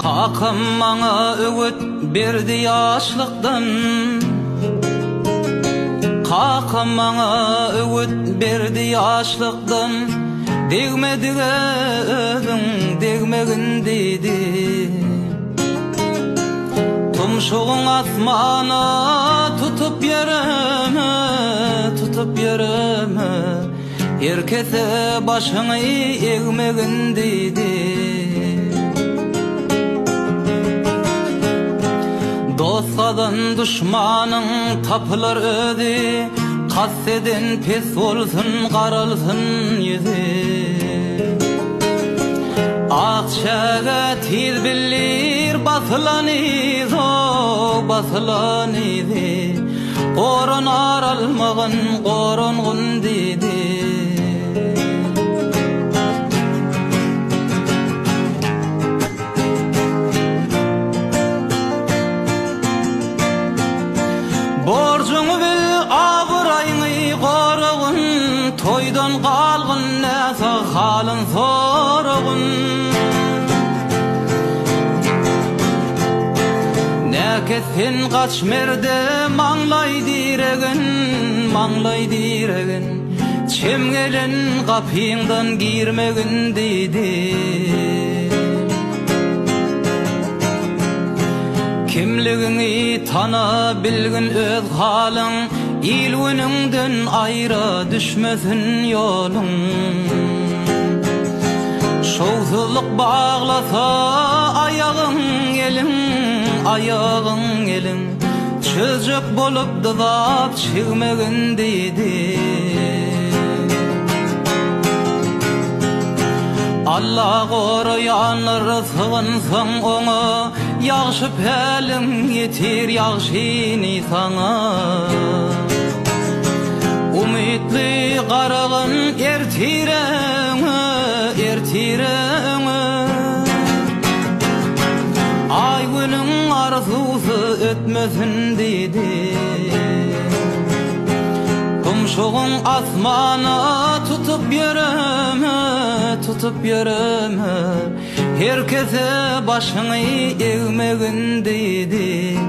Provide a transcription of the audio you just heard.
Kakam bana öğüt berdi yaşlıktan, Kakam bana öğüt berdi yaşlıktan. Degmediğin degmegin dedi. Tumşuğun asmana tutup yerime, tutup yerime. Herkese başını eğmegin dedi. Dostlardan düşmanın tapılar ödi, Kasseden pes olsun qaralsın yüzü. Akşaga tiz bilir basılan izi, basılan izi. Qoron aralmağın qoronğun dedi. Borcuňy bil ağıraýyny qoragyn, toýdan galgyn näse halyn soragyn. Näke sen gaçmerde maňlay diregen, maňlay diregen. Çemgelen gapyňdan girmegin dedi. Kimligini tana bilgin öz halyň, ilwiniňden aýra düşmesin ýoluň. Şowsuzlyk baglasa aýagyň eliň, aýagyň eliň. Çözjek bolup dızap çygmegin dedi. Allah goraýanlar sığınsaň oňa, ýagşy pälim ýetir ýagşyny saňa. Umidli garagyn ertireňe, ertireňe. Ay günüň arzusy ötmesin dedi. Tumşuğun asmana tutup yerime, tutup yerime. Herkese başını eğmegin dedi.